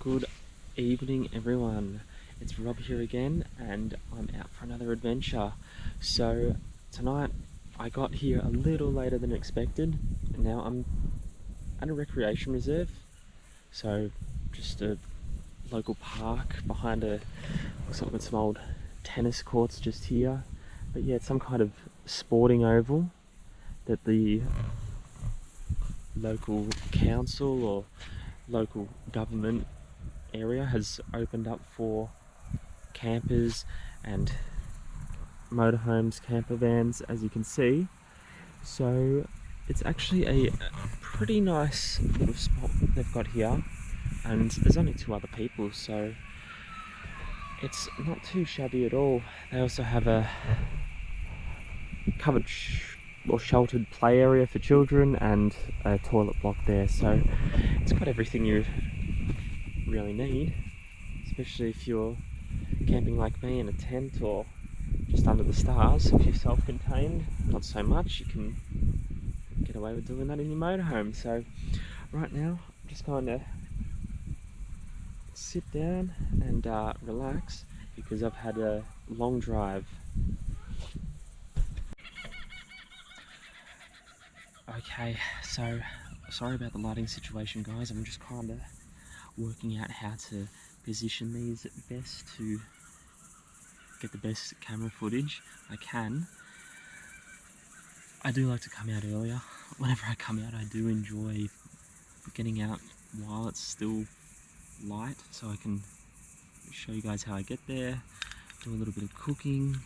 Good evening, everyone. It's Rob here again, and I'm out for another adventure. So tonight I got here a little later than expected, and now I'm at a recreation reserve. So just a local park behind looks like some old tennis courts just here. But yeah, it's some kind of sporting oval that the local council or local government area has opened up for campers and motorhomes, camper vans, as you can see. So it's actually a pretty nice little spot they've got here, and there's only two other people, so it's not too shabby at all. They also have a covered or sheltered play area for children and a toilet block there, so it's got everything you really need, especially if you're camping like me in a tent or just under the stars. If you're self-contained, not so much. You can get away with doing that in your motorhome. So right now I'm just going to sit down and relax because I've had a long drive. Okay, so sorry about the lighting situation, guys. I'm just kind of working out how to position these best to get the best camera footage I can. I do like to come out earlier. Whenever I come out, I do enjoy getting out while it's still light, so I can show you guys how I get there, do a little bit of cooking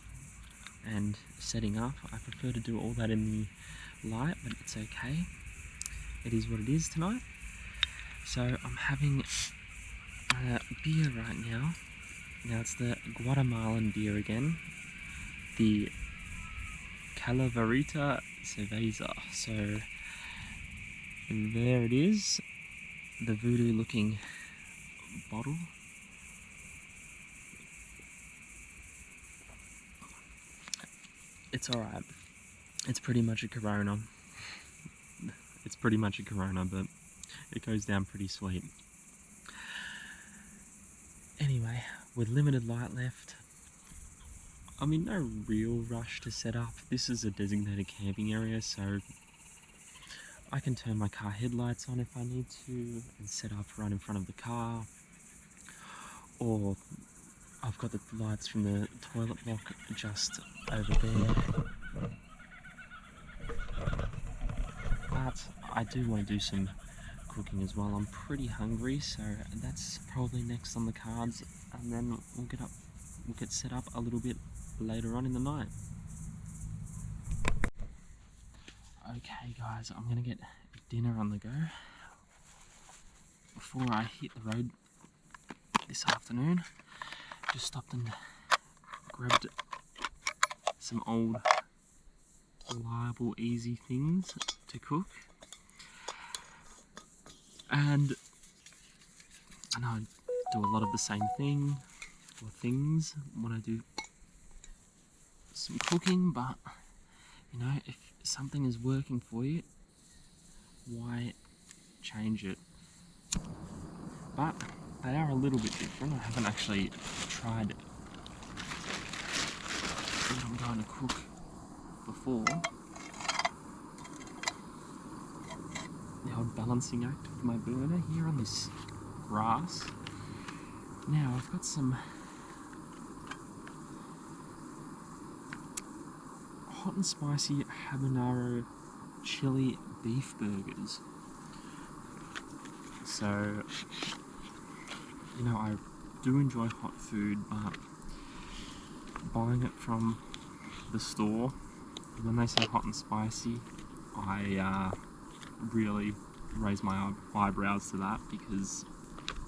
and setting up. I prefer to do all that in the light, but it's okay. It is what it is tonight. So I'm having a beer right now. Now it's the Guatemalan beer again, the Calaverita Cerveza. So there it is, the voodoo looking bottle. It's alright. It's pretty much a Corona. It's pretty much a Corona, but it goes down pretty sweet. Anyway, with limited light left, I'm in no real rush to set up. This is a designated camping area, so I can turn my car headlights on if I need to and set up right in front of the car. Or I've got the lights from the toilet block just over there. But I do want to do some cooking as well. I'm pretty hungry, so that's probably next on the cards, and then we'll get set up a little bit later on in the night. Okay guys, I'm gonna get dinner on the go before I hit the road this afternoon. Just stopped and grabbed some old reliable easy things to cook, and I know I do a lot of the same thing or things when I do some cooking, but you know, if something is working for you, why change it? But they are a little bit different. I haven't actually tried what I'm going to cook before. The old balancing act with my burner here on this grass. Now I've got some hot and spicy habanero chili beef burgers. So, you know, I do enjoy hot food, but buying it from the store, when they say hot and spicy, I really raise my eyebrows to that, because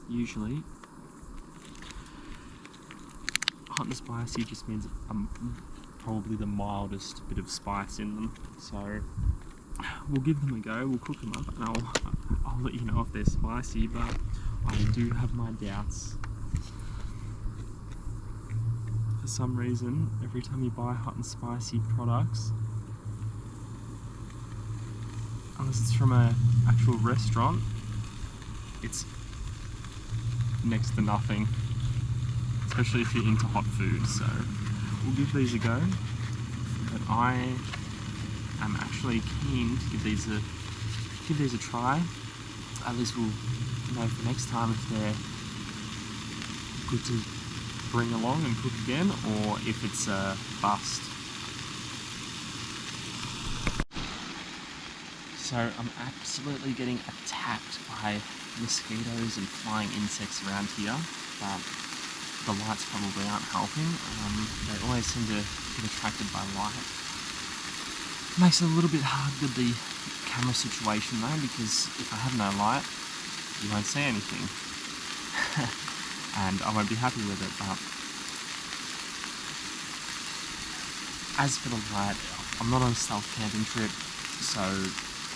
usually hot and spicy just means probably the mildest bit of spice in them. So we'll give them a go, we'll cook them up, and I'll let you know if they're spicy, but I do have my doubts. For some reason, every time you buy hot and spicy products, unless it's from an actual restaurant, it's next to nothing, especially if you're into hot food. So we'll give these a go, but I am actually keen to give these a try. At least we'll know for next time if they're good to bring along and cook again, or if it's a bust. So I'm absolutely getting attacked by mosquitoes and flying insects around here, but the lights probably aren't helping. They always seem to get attracted by light. Makes it a little bit hard with the camera situation though, because if I have no light, you won't see anything. And I won't be happy with it, but as for the light, I'm not on a stealth camping trip, so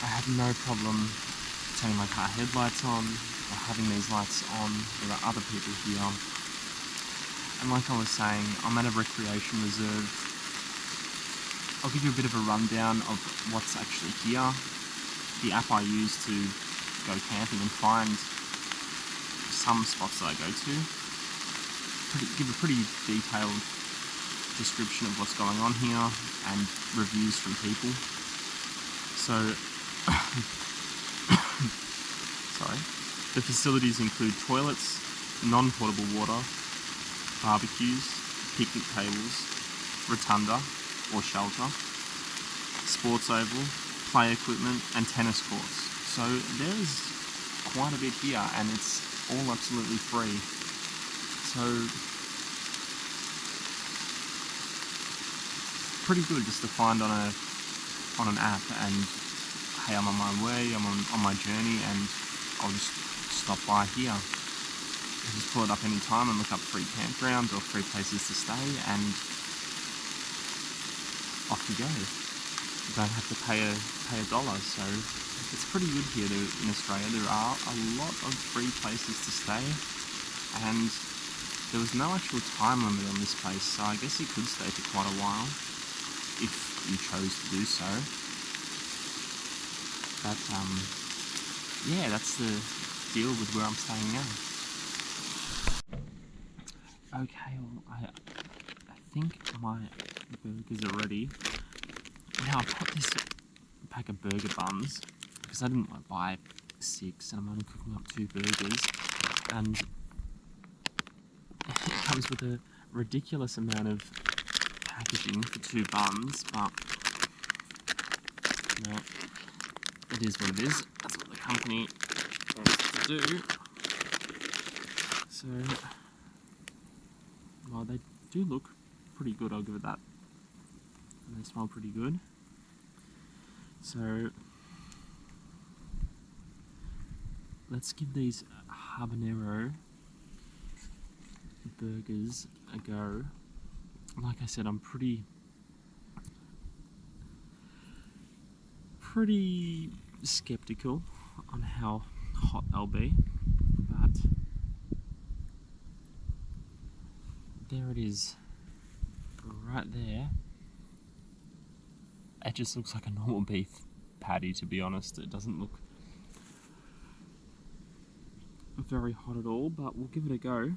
I have no problem turning my car headlights on or having these lights on. There are other people here. And like I was saying, I'm at a recreation reserve. I'll give you a bit of a rundown of what's actually here. The app I use to go camping and find some spots that I go to give a pretty detailed description of what's going on here and reviews from people. So, sorry. The facilities include toilets, non-potable water, barbecues, picnic tables, rotunda or shelter, sports oval, play equipment and tennis courts. So there's quite a bit here and it's all absolutely free. So pretty good just to find on an app, and hey, I'm on my way, I'm on my journey, and I'll just stop by here. You just pull it up any time and look up free campgrounds or free places to stay, and off you go. You don't have to pay a dollar, so it's pretty good here in Australia. There are a lot of free places to stay, and there was no actual time limit on this place, so I guess you could stay for quite a while if you chose to do so. But yeah, that's the deal with where I'm staying now. Okay, well, I think my burgers are ready. Now I've got this pack of burger buns because I didn't buy 6 and I'm only cooking up 2 burgers, and it comes with a ridiculous amount of packaging for 2 buns, but no, it is what it is. That's what the company wants to do. So, well, they do look pretty good, I'll give it that. And they smell pretty good. So, let's give these habanero burgers a go. Like I said, I'm pretty skeptical on how hot they'll be, but there it is, right there. It just looks like a normal beef patty, to be honest. It doesn't look very hot at all, but we'll give it a go.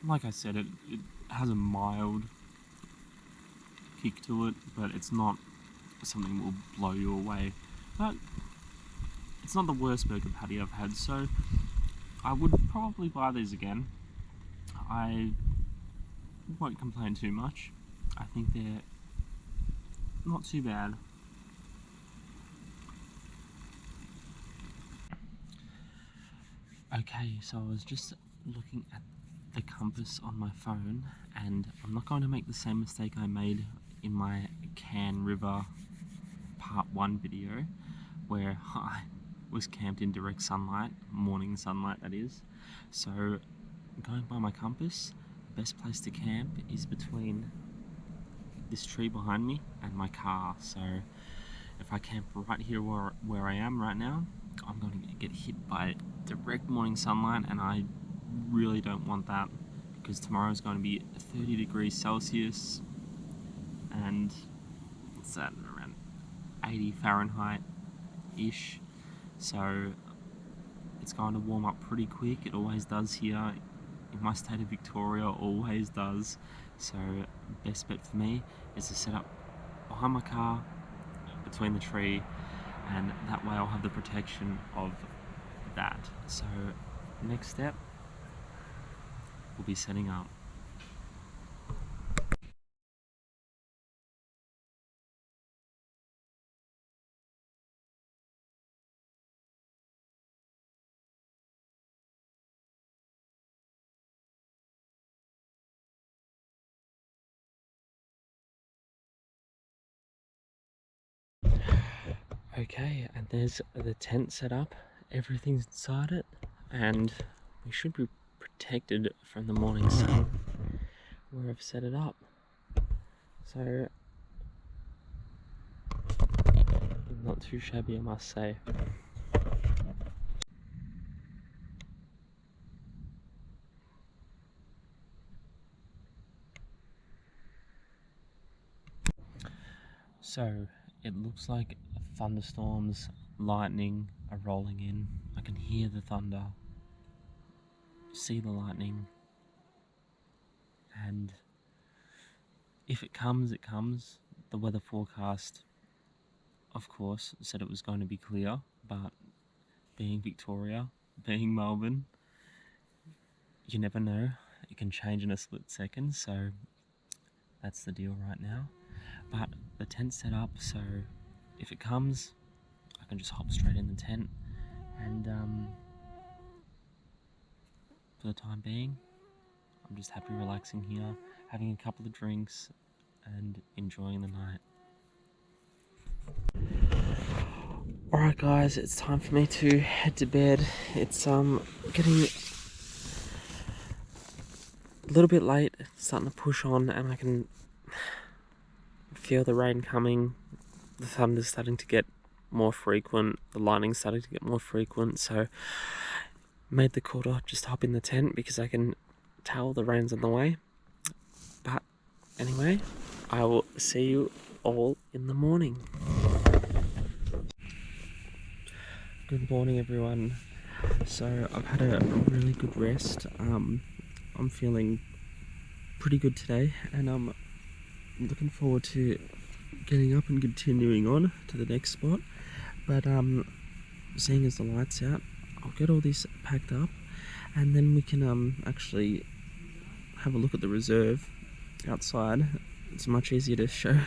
Like I said, it has a mild kick to it, but it's not something that will blow you away. But it's not the worst burger patty I've had, so I would probably buy these again. I won't complain too much. I think they're not too bad. Okay, so I was just looking at the compass on my phone, and I'm not going to make the same mistake I made in my Can River part 1 video, where I was camped in direct sunlight, morning sunlight that is. So going by my compass, the best place to camp is between this tree behind me and my car. So if I camp right here where I am right now, I'm going to get hit by direct morning sunlight, and I really don't want that, because tomorrow is going to be 30 degrees Celsius and what's that, around 80 Fahrenheit ish, so it's going to warm up pretty quick. It always does here in my state of Victoria, always does. So best bet for me is to set up behind my car between the tree, and that way I'll have the protection of that. So next step will be setting up. Okay, and there's the tent set up, everything's inside it, and we should be protected from the morning sun where I've set it up. So, not too shabby, I must say. So, it looks like thunderstorms, lightning are rolling in. I can hear the thunder, see the lightning, and if it comes, it comes. The weather forecast, of course, said it was going to be clear, but being Victoria, being Melbourne, you never know. It can change in a split second, so that's the deal right now. But the tent's set up, so if it comes, I can just hop straight in the tent, and for the time being, I'm just happy relaxing here, having a couple of drinks and enjoying the night. Alright guys, it's time for me to head to bed. It's getting a little bit late, it's starting to push on, and I can feel the rain coming. The thunder's starting to get more frequent, the lightning's starting to get more frequent, so made the call to just hop in the tent because I can tell the rain's on the way. But anyway, I will see you all in the morning. Good morning everyone. So I've had a really good rest. I'm feeling pretty good today, and I'm looking forward to getting up and continuing on to the next spot. But seeing as the light's out, I'll get all this packed up, and then we can actually have a look at the reserve outside. It's much easier to show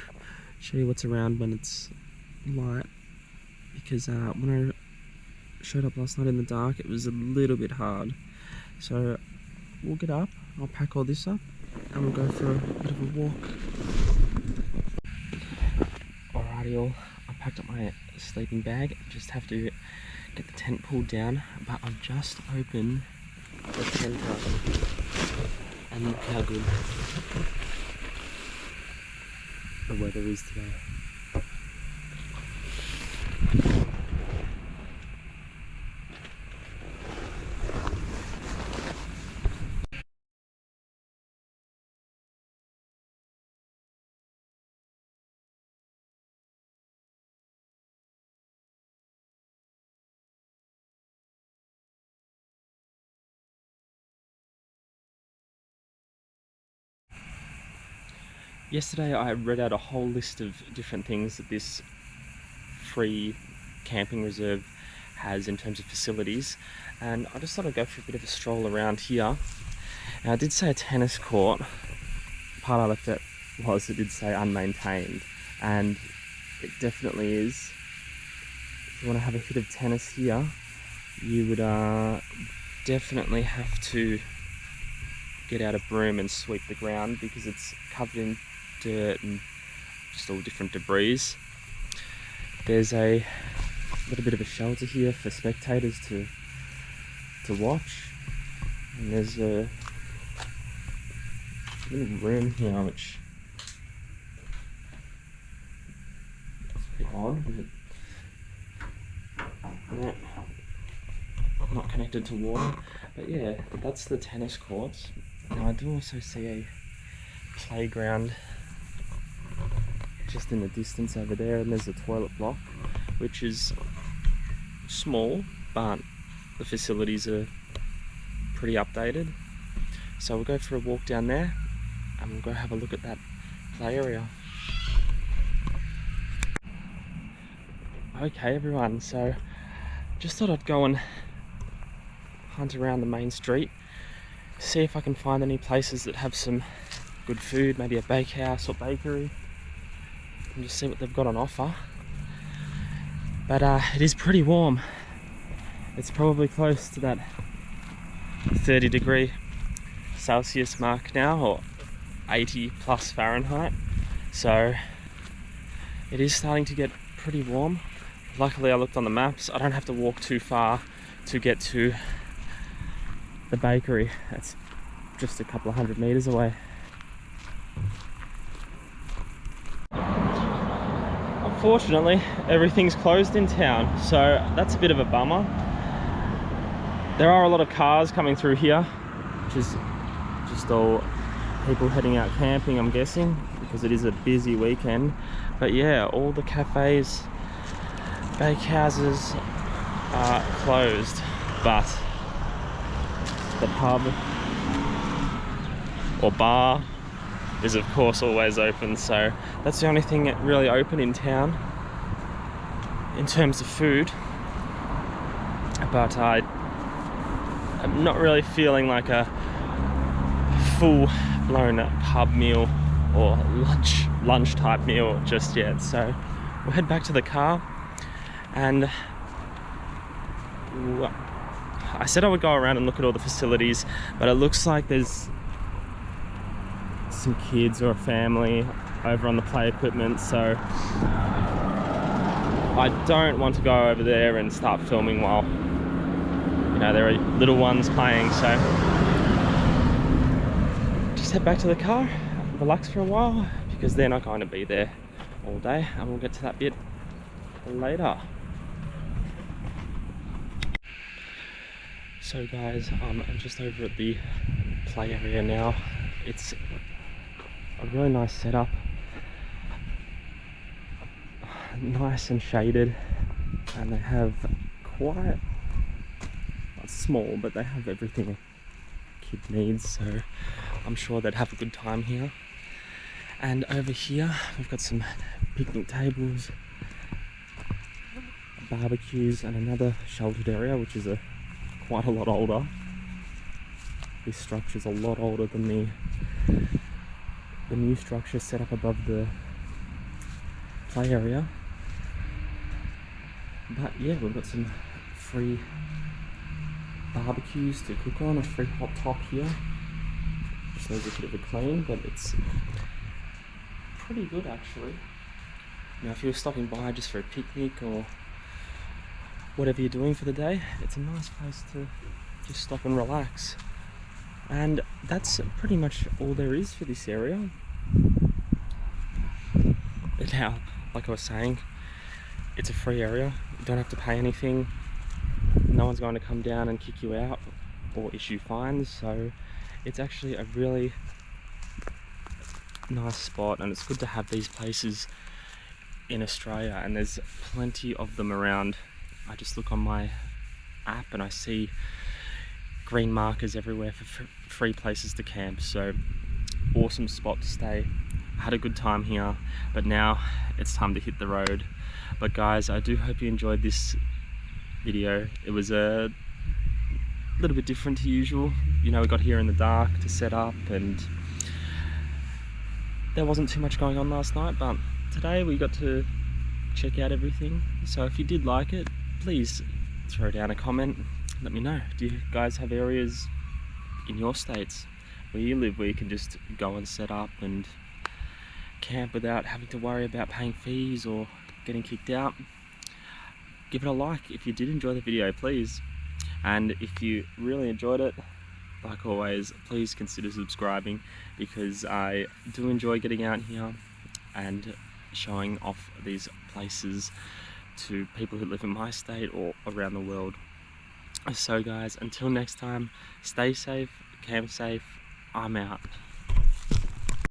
you what's around when it's light, because when I showed up last night in the dark, it was a little bit hard. So we'll get up, I'll pack all this up, and we'll go for a bit of a walk. Alrighty all, I packed up my sleeping bag, just have to get the tent pulled down, but I've just opened the tent up, and look how good the weather is today. Yesterday I read out a whole list of different things that this free camping reserve has in terms of facilities, and I just thought I'd go for a bit of a stroll around here. Now I did say a tennis court, the part I left it was, it did say unmaintained, and it definitely is. If you want to have a hit of tennis here, you would definitely have to get out a broom and sweep the ground, because it's covered in dirt and just all different debris. There's a little bit of a shelter here for spectators to watch, and there's a little room here which is pretty odd, but not connected to water. But yeah, that's the tennis courts. Now I do also see a playground just in the distance over there, and there's a toilet block, which is small, but the facilities are pretty updated. So we'll go for a walk down there and we'll go have a look at that play area. Okay everyone, so just thought I'd go and hunt around the main street, see if I can find any places that have some good food, maybe a bakehouse or bakery, and just see what they've got on offer. But it is pretty warm. It's probably close to that 30 °C mark now, or 80 plus Fahrenheit. So it is starting to get pretty warm. Luckily I looked on the maps, I don't have to walk too far to get to the bakery. That's just a couple of 100 meters away. Unfortunately, everything's closed in town, so that's a bit of a bummer. There are a lot of cars coming through here, which is just all people heading out camping, I'm guessing, because it is a busy weekend. But yeah, all the cafes, bakehouses are closed, but the pub or bar is of course always open, so that's the only thing really open in town in terms of food. But I'm not really feeling like a full-blown pub meal or lunch type meal just yet, so we'll head back to the car. And I said I would go around and look at all the facilities, but it looks like there's some kids or a family over on the play equipment, so I don't want to go over there and start filming while, you know, there are little ones playing. So just head back to the car, relax for a while, because they're not going to be there all day, and we'll get to that bit later. So guys, I'm just over at the play area now. It's a really nice setup, nice and shaded, and they have quite, not small, but they have everything a kid needs, so I'm sure they'd have a good time here. And over here we've got some picnic tables, barbecues, and another sheltered area which is quite a lot older. This structure's a lot older than the new structure set up above the play area. But yeah, we've got some free barbecues to cook on, a free hot top here. Just needs a bit of a clean, but it's pretty good actually. Now if you're stopping by just for a picnic or whatever you're doing for the day, it's a nice place to just stop and relax. And that's pretty much all there is for this area. Now, like I was saying, it's a free area. You don't have to pay anything. No one's going to come down and kick you out or issue fines, so it's actually a really nice spot, and it's good to have these places in Australia, and there's plenty of them around. I just look on my app and I see green markers everywhere for free places to camp, so awesome spot to stay. I had a good time here, but now it's time to hit the road. But guys, I do hope you enjoyed this video. It was a little bit different to usual. You know, we got here in the dark to set up, and there wasn't too much going on last night, but today we got to check out everything. So if you did like it, please throw down a comment, let me know. Do you guys have areas in your states where you live where you can just go and set up and camp without having to worry about paying fees or getting kicked out? Give it a like if you did enjoy the video, please. And if you really enjoyed it, like always, please consider subscribing, because I do enjoy getting out here and showing off these places to people who live in my state or around the world. So guys, until next time, stay safe, camp safe, I'm out.